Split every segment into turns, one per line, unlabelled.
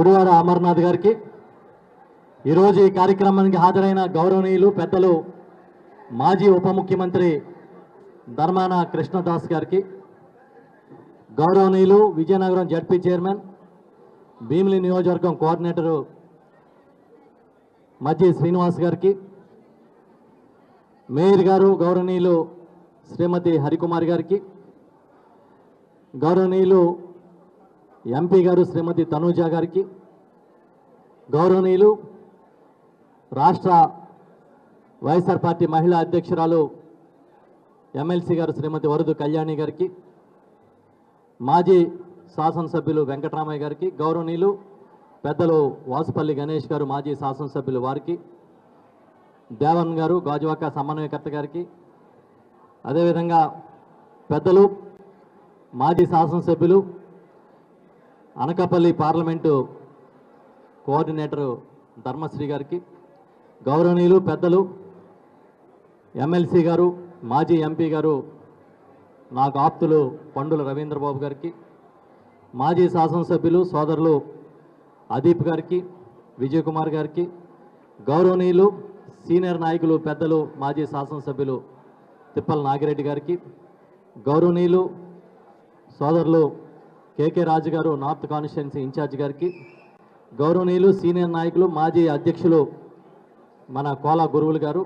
గుడివాడ అమర్నాథ్ గారికి, ఈరోజు ఈ కార్యక్రమానికి హాజరైన గౌరవనీయులు పెద్దలు మాజీ ఉప ముఖ్యమంత్రి ధర్మాన కృష్ణదాస్ గారికి, గౌరవనీయులు విజయనగరం జడ్పీ చైర్మన్ భీమిలి నియోజకవర్గం కోఆర్డినేటరు మధ్య శ్రీనివాస్ గారికి, మేయర్ గారు గౌరవనీయులు శ్రీమతి హరికుమార్ గారికి, గౌరవనీయులు ఎంపీ గారు శ్రీమతి తనూజ గారికి, గౌరవనీయులు రాష్ట్ర వైఎస్ఆర్ పార్టీ మహిళా అధ్యక్షురాలు ఎమ్మెల్సీ గారు శ్రీమతి వరదు కళ్యాణి గారికి, మాజీ శాసనసభ్యులు వెంకటరామయ్య గారికి, గౌరవనీయులు పెద్దలు వాసుపల్లి గణేష్ గారు మాజీ శాసనసభ్యులు వారికి, దేవన్ గారు గాజువాక సమన్వయకర్త గారికి, అదేవిధంగా పెద్దలు మాజీ శాసనసభ్యులు అనకాపల్లి పార్లమెంటు కోఆర్డినేటరు ధర్మశ్రీ గారికి, గౌరవనీయులు పెద్దలు ఎమ్మెల్సీ గారు మాజీ ఎంపీ గారు నాకు ఆప్తులు పండుల రవీంద్రబాబు గారికి, మాజీ శాసనసభ్యులు సోదరులు అదీప్ గారికి, విజయ్ కుమార్ గారికి, గౌరవనీయులు సీనియర్ నాయకులు పెద్దలు మాజీ శాసనసభ్యులు తిప్పల నాగిరెడ్డి గారికి, గౌరవనీయులు సోదరులు కేకే రాజు గారు నార్త్ కాన్స్టిట్యున్సీ ఇన్ఛార్జ్ గారికి, గౌరవనీయులు సీనియర్ నాయకులు మాజీ అధ్యక్షులు మన కోలా గురువులు గారు,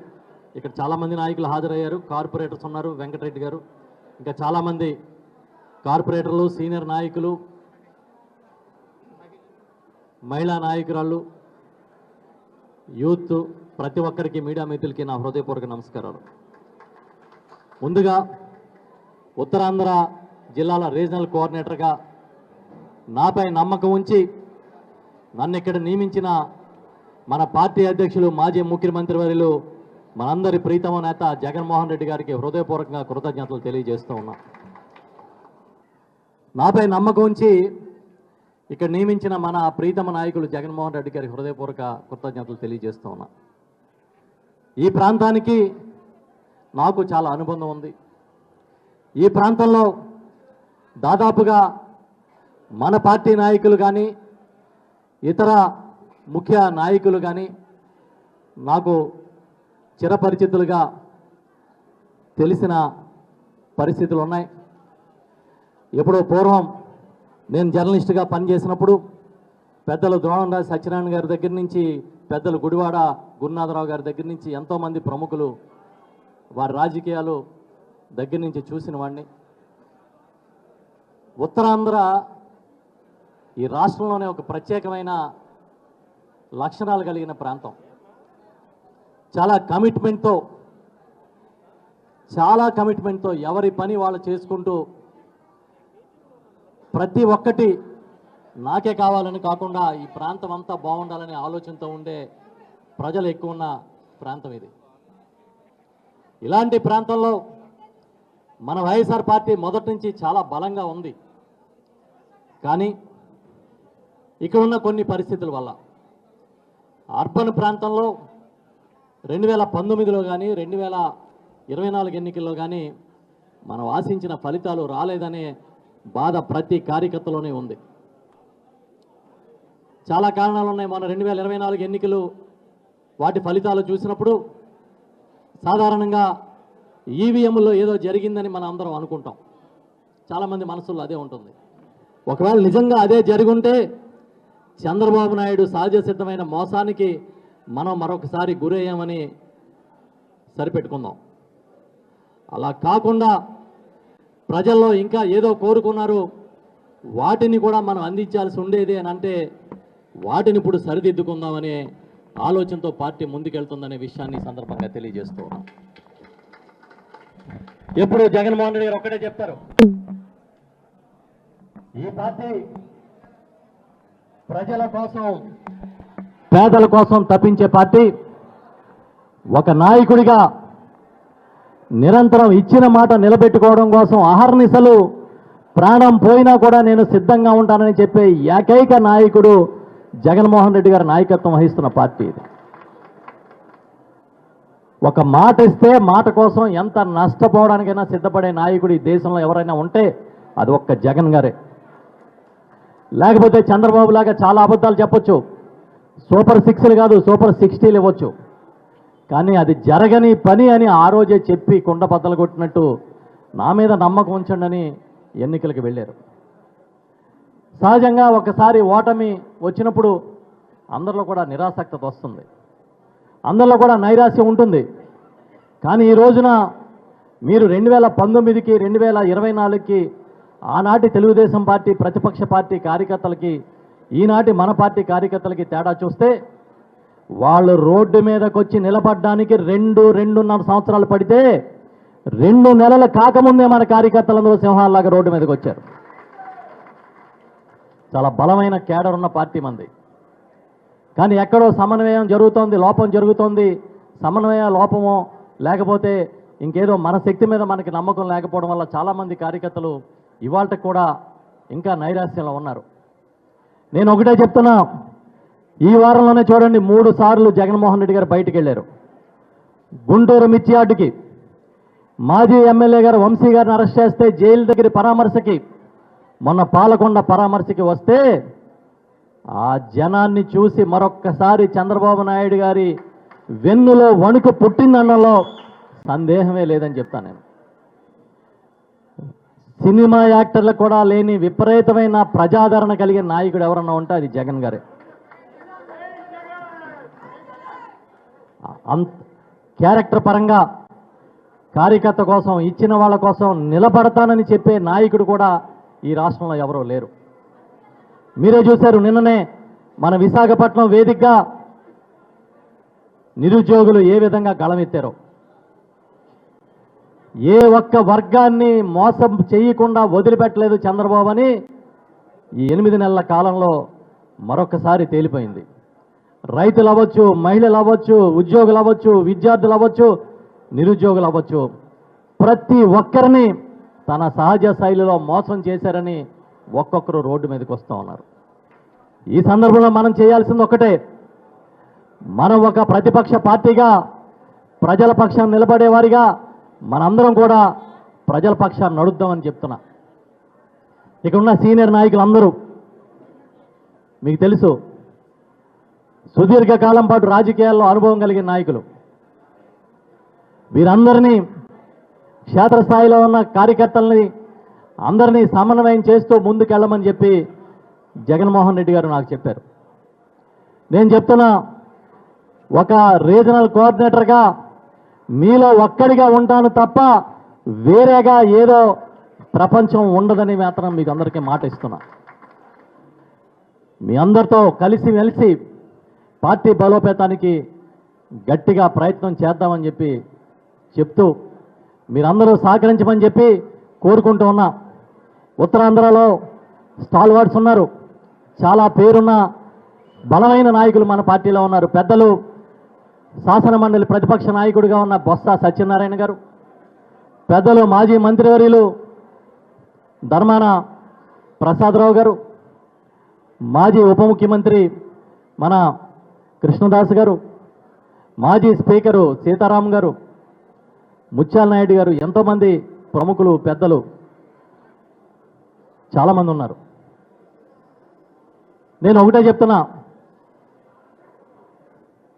ఇక్కడ చాలామంది నాయకులు హాజరయ్యారు, కార్పొరేటర్స్ ఉన్నారు, వెంకటరెడ్డి గారు, ఇంకా చాలామంది కార్పొరేటర్లు సీనియర్ నాయకులు మహిళా నాయకురాళ్ళు యూత్ ప్రతి ఒక్కరికి మీడియా మిత్రులకి నా హృదయపూర్వక నమస్కారాలు. ముందుగా ఉత్తరాంధ్ర జిల్లాల రీజనల్ కోఆర్డినేటర్గా నాపై నమ్మకం ఉంచి నన్ను ఇక్కడ నియమించిన మన పార్టీ అధ్యక్షులు మాజీ ముఖ్యమంత్రి వర్యులు మనందరి ప్రీతమ నేత జగన్మోహన్ రెడ్డి గారికి హృదయపూర్వకంగా కృతజ్ఞతలు తెలియజేస్తూ ఉన్నా. నాపై నమ్మకం ఉంచి ఇక్కడ నియమించిన మన ప్రీతమ నాయకులు జగన్మోహన్ రెడ్డి గారికి హృదయపూర్వక కృతజ్ఞతలు తెలియజేస్తూ ఉన్నా. ఈ ప్రాంతానికి నాకు చాలా అనుబంధం ఉంది. ఈ ప్రాంతంలో దాదాపుగా మన పార్టీ నాయకులు కానీ ఇతర ముఖ్య నాయకులు కానీ నాకు చిరపరిచితులుగా తెలిసిన పరిస్థితులు ఉన్నాయి. ఎప్పుడో పూర్వం నేను జర్నలిస్టుగా పనిచేసినప్పుడు పెద్దలు ద్రోణంరాజు సత్యనారాయణ గారి దగ్గర నుంచి పెద్దలు గుడివాడ గురునాథరావు గారి దగ్గర నుంచి ఎంతోమంది ప్రముఖులు వారి రాజకీయాలు దగ్గర నుంచి చూసిన వాడిని. ఉత్తరాంధ్ర ఈ రాష్ట్రంలోనే ఒక ప్రత్యేకమైన లక్షణాలు కలిగిన ప్రాంతం. చాలా కమిట్మెంట్తో ఎవరి పని వాళ్ళు చేసుకుంటూ ప్రతి ఒక్కటి నాకే కావాలని కాకుండా ఈ ప్రాంతం అంతా బాగుండాలనే ఆలోచనతో ఉండే ప్రజలు ఎక్కువ ఉన్న ప్రాంతం ఇది. ఇలాంటి ప్రాంతంలో మన వైఎస్ఆర్ పార్టీ మొదటి నుంచి చాలా బలంగా ఉంది. కానీ ఇక్కడ ఉన్న కొన్ని పరిస్థితుల వల్ల అర్బన్ ప్రాంతంలో 2019లో కానీ 2024 ఎన్నికల్లో కానీ మనం ఆశించిన ఫలితాలు రాలేదనే బాధ ప్రతి కార్యకర్తలోనే ఉంది. చాలా కారణాలు ఉన్నాయి. మన 2024 ఎన్నికలు వాటి ఫలితాలు చూసినప్పుడు సాధారణంగా ఈవీఎంలో ఏదో జరిగిందని మనం అందరం అనుకుంటాం. చాలామంది మనసుల్లో అదే ఉంటుంది. ఒకవేళ నిజంగా అదే జరుగుంటే చంద్రబాబు నాయుడు సహజ సిద్ధమైన మోసానికి మనం మరొకసారి గురయ్యామని సరిపెట్టుకుందాం. అలా కాకుండా ప్రజల్లో ఇంకా ఏదో కోరుకున్నారు, వాటిని కూడా మనం అందించాల్సి ఉండేది అని అంటే వాటిని ఇప్పుడు సరిదిద్దుకుందామనే ఆలోచనతో పార్టీ ముందుకెళ్తుందనే విషయాన్ని సందర్భంగా తెలియజేస్తూ ఉన్నాం. ఎప్పుడు జగన్మోహన్ రెడ్డి గారు ఒక్కటే చెప్తారు, ఈ పార్టీ ప్రజల కోసం పేదల కోసం తప్పించే పార్టీ. ఒక నాయకుడిగా నిరంతరం ఇచ్చిన మాట నిలబెట్టుకోవడం కోసం అహర్నిశలు ప్రాణం పోయినా కూడా నేను సిద్ధంగా ఉంటానని చెప్పే ఏకైక నాయకుడు జగన్మోహన్ రెడ్డి గారి నాయకత్వం వహిస్తున్న పార్టీ ఇది. ఒక మాట ఇస్తే మాట కోసం ఎంత నష్టపోవడానికైనా సిద్ధపడే నాయకుడు ఈ దేశంలో ఎవరైనా ఉంటే అది ఒక్క జగన్ గారే. లేకపోతే చంద్రబాబు లాగా చాలా అబద్ధాలు చెప్పొచ్చు, సూపర్ 6లు కాదు సూపర్ 60లు ఇవ్వచ్చు. కానీ అది జరగని పని అని ఆ రోజే చెప్పి కుండ బద్దలు కొట్టినట్టు నా మీద నమ్మకం ఉంచండి అని ఎన్నికలకు వెళ్ళారు. సహజంగా ఒకసారి ఓటమి వచ్చినప్పుడు అందరిలో కూడా నిరాసక్తత వస్తుంది, అందరిలో కూడా నైరాశ్యం ఉంటుంది. కానీ ఈ రోజున మీరు 2019కి 2024కి ఆనాటి తెలుగుదేశం పార్టీ ప్రతిపక్ష పార్టీ కార్యకర్తలకి ఈనాటి మన పార్టీ కార్యకర్తలకి తేడా చూస్తే వాళ్ళు రోడ్డు మీదకి వచ్చి నిలబడడానికి 2-2.5 సంవత్సరాలు పడితే 2 నెలలు కాకముందే మన కార్యకర్తలందరూ సింహాల్లాగా రోడ్డు మీదకి వచ్చారు. చాలా బలమైన కేడర్ ఉన్న పార్టీ మంది. కానీ ఎక్కడో సమన్వయం జరుగుతోంది, లోపం జరుగుతోంది. సమన్వయ లోపమో లేకపోతే ఇంకేదో మన శక్తి మీద మనకి నమ్మకం లేకపోవడం వల్ల చాలామంది కార్యకర్తలు ఇవాళకి కూడా ఇంకా నైరాశ్యంలో ఉన్నారు. నేను ఒకటే చెప్తున్నా, ఈ వారంలోనే చూడండి 3 సార్లు జగన్మోహన్ రెడ్డి గారు బయటికి వెళ్ళారు. గుంటూరు మిర్చియార్డుకి మాజీ ఎమ్మెల్యే గారు వంశీ గారిని అరెస్ట్ చేస్తే జైలు దగ్గర పరామర్శకి, మొన్న పాలకొండ పరామర్శకి వస్తే ఆ జనాన్ని చూసి మరొక్కసారి చంద్రబాబు నాయుడు గారి వెన్నులో వణుకు పుట్టిందన్నలో సందేహమే లేదని చెప్తాను నేను. సినిమా యాక్టర్లకు కూడా లేని విపరీతమైన ప్రజాదరణ కలిగిన నాయకుడు ఎవరన్నా ఉంటే అది జగన్ గారే. క్యారెక్టర్ పరంగా కార్యకర్త కోసం, ఇచ్చిన వాళ్ళ కోసం నిలబడతానని చెప్పే నాయకుడు కూడా ఈ రాష్ట్రంలో ఎవరో లేరు. మీరే చూశారు, నిన్ననే మన విశాఖపట్నం వేదికగా నిరుద్యోగులు ఏ విధంగా గళమెత్తారో. ఏ ఒక్క వర్గాన్ని మోసం చేయకుండా వదిలిపెట్టలేదు చంద్రబాబు అని ఈ 8 నెలల కాలంలో మరొకసారి తేలిపోయింది. రైతులు అవ్వచ్చు, మహిళలు అవ్వచ్చు, ఉద్యోగులు అవ్వచ్చు, విద్యార్థులు అవ్వచ్చు, నిరుద్యోగులు అవ్వచ్చు, ప్రతి ఒక్కరిని తన సహజ శైలిలో మోసం చేశారని ఒక్కొక్కరు రోడ్డు మీదకి వస్తూ ఉన్నారు. ఈ సందర్భంలో మనం చేయాల్సింది ఒకటే, మనం ఒక ప్రతిపక్ష పార్టీగా ప్రజల పక్షాన్ని నిలబడేవారిగా మనందరం కూడా ప్రజల పక్షాన్ని నడుద్దామని చెప్తున్నా. ఇక్కడ ఉన్న సీనియర్ నాయకులు అందరూ మీకు తెలుసు, సుదీర్ఘకాలం పాటు రాజకీయాల్లో అనుభవం కలిగిన నాయకులు. వీరందరినీ క్షేత్రస్థాయిలో ఉన్న కార్యకర్తల్ని అందరినీ సమన్వయం చేస్తూ ముందుకెళ్ళమని చెప్పి జగన్మోహన్ రెడ్డి గారు నాకు చెప్పారు. నేను చెప్తున్నా, ఒక రీజనల్ కోఆర్డినేటర్గా మీలో ఒక్కడిగా ఉంటాను తప్ప వేరేగా ఏదో ప్రపంచం ఉండదని మాత్రం మీకు అందరికీ మాట ఇస్తున్నా. మీ అందరితో కలిసిమెలిసి పార్టీ బలోపేతానికి గట్టిగా ప్రయత్నం చేద్దామని చెప్పి చెప్తూ మీరందరూ సహకరించమని చెప్పి కోరుకుంటూ ఉన్నా. ఉత్తరాంధ్రలో స్టాల్వార్డ్స్ ఉన్నారు, చాలా పేరున్న బలమైన నాయకులు మన పార్టీలో ఉన్నారు. పెద్దలు శాసనమండలి ప్రతిపక్ష నాయకుడిగా ఉన్న బొత్స సత్యనారాయణ గారు, పెద్దలు మాజీ మంత్రివర్యులు ధర్మాన ప్రసాదరావు గారు, మాజీ ఉప ముఖ్యమంత్రి మన కృష్ణదాస్ గారు, మాజీ స్పీకరు సీతారాం గారు, ముత్యాల నాయుడు గారు, ఎంతోమంది ప్రముఖులు పెద్దలు చాలామంది ఉన్నారు. నేను ఒకటే చెప్తున్నా,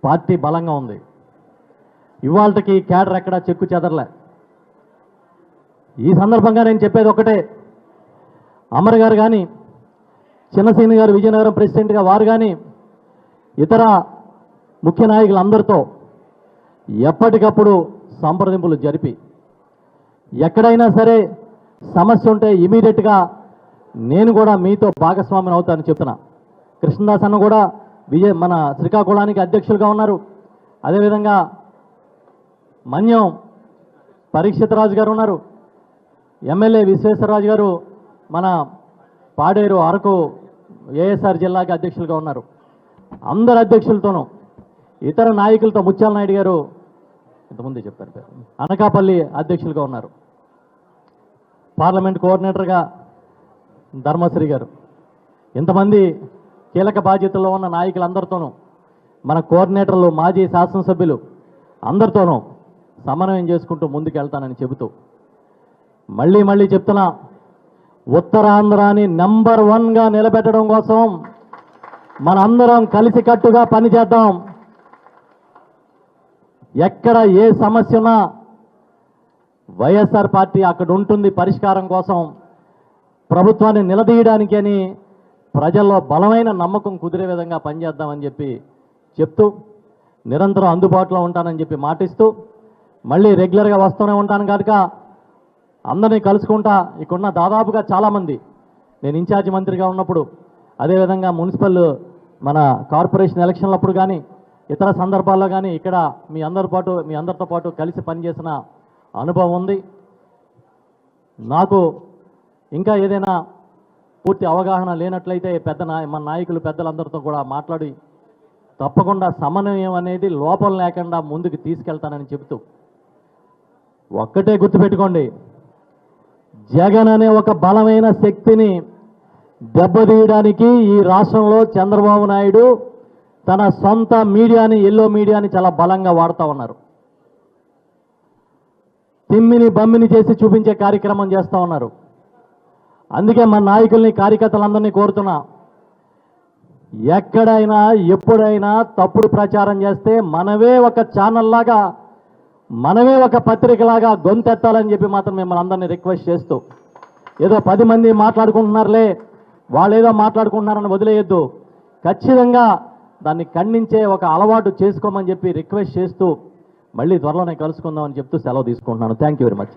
పార్టీ బలంగా ఉంది. ఇవాళకి క్యాడర్ ఎక్కడా చెక్కు చెదరలే. ఈ సందర్భంగా నేను చెప్పేది ఒకటే, అమర్ గారు కానీ, చిన్నసీని గారు విజయనగరం ప్రెసిడెంట్గా వారు కానీ, ఇతర ముఖ్య నాయకులందరితో ఎప్పటికప్పుడు సంప్రదింపులు జరిపి ఎక్కడైనా సరే సమస్య ఉంటే ఇమీడియట్గా నేను కూడా మీతో భాగస్వామిని అవుతానని చెప్తున్నా. కృష్ణదాస్ అన్న కూడా మన శ్రీకాకుళానికి అధ్యక్షులుగా ఉన్నారు. అదేవిధంగా మన్యం పరీక్షితరాజు గారు ఉన్నారు, ఎమ్మెల్యే విశ్వేశ్వరరాజు గారు మన పాడేరు అరకు ఏఎస్ఆర్ జిల్లాకి అధ్యక్షులుగా ఉన్నారు. అందరు అధ్యక్షులతోనూ ఇతర నాయకులతో ముత్యాల నాయుడు గారు ఇంతకుముందే చెప్పారు పేరు, అనకాపల్లి అధ్యక్షులుగా ఉన్నారు. పార్లమెంట్ కోఆర్డినేటర్గా ధర్మశ్రీ గారు, ఇంతమంది కీలక బాధ్యతల్లో ఉన్న నాయకులందరితోనూ, మన కోఆర్డినేటర్లు, మాజీ శాసనసభ్యులు అందరితోనూ సమన్వయం చేసుకుంటూ ముందుకెళ్తానని చెబుతూ మళ్ళీ చెప్తున్నా, ఉత్తరాంధ్రాని నెంబర్ 1గా నిలబెట్టడం కోసం మనందరం కలిసికట్టుగా పనిచేద్దాం. ఎక్కడ ఏ సమస్య ఉన్నా వైఎస్ఆర్ పార్టీ అక్కడ ఉంటుంది పరిష్కారం కోసం, ప్రభుత్వాన్ని నిలదీయడానికి అని ప్రజల్లో బలమైన నమ్మకం కుదిరే విధంగా పనిచేద్దామని చెప్పి చెప్తూ నిరంతరం అందుబాటులో ఉంటానని చెప్పి మాటిస్తూ మళ్ళీ రెగ్యులర్గా వస్తూనే ఉంటాను కనుక అందరినీ కలుసుకుంటా. ఇక్కడున్న దాదాపుగా చాలామంది నేను ఇన్ఛార్జి మంత్రిగా ఉన్నప్పుడు, అదేవిధంగా మున్సిపల్ మన కార్పొరేషన్ ఎలక్షన్లప్పుడు కానీ ఇతర సందర్భాల్లో కానీ ఇక్కడ మీ అందరితో పాటు కలిసి పనిచేసిన అనుభవం ఉంది. నాకు ఇంకా ఏదైనా పూర్తి అవగాహన లేనట్లయితే మన నాయకులు పెద్దలందరితో కూడా మాట్లాడి తప్పకుండా సమన్వయం అనేది లోపం లేకుండా ముందుకు తీసుకెళ్తానని చెబుతూ ఒక్కటే గుర్తుపెట్టుకోండి, జగన్ అనే ఒక బలమైన శక్తిని దెబ్బతీయడానికి ఈ రాష్ట్రంలో చంద్రబాబు నాయుడు తన సొంత మీడియాని, ఎల్లో మీడియాని చాలా బలంగా వాడుతూ ఉన్నారు. తిమ్మిని బమ్మిని చేసి చూపించే కార్యక్రమం చేస్తూ ఉన్నారు. అందుకే మన నాయకుల్ని, కార్యకర్తలందరినీ కోరుతున్నా, ఎక్కడైనా ఎప్పుడైనా తప్పుడు ప్రచారం చేస్తే మనమే ఒక ఛానల్ లాగా, మనమే ఒక పత్రికలాగా గొంతెత్తాలని చెప్పి మాత్రం మిమ్మల్ని అందరినీ రిక్వెస్ట్ చేస్తూ, ఏదో 10 మంది మాట్లాడుకుంటున్నారులే, వాళ్ళు ఏదో మాట్లాడుకుంటున్నారని వదిలేయొద్దు. ఖచ్చితంగా దాన్ని ఖండించే ఒక అలవాటు చేసుకోమని చెప్పి రిక్వెస్ట్ చేస్తూ మళ్ళీ త్వరలోనే కలుసుకుందామని చెప్తూ సెలవు తీసుకుంటున్నాను. Thank you very much.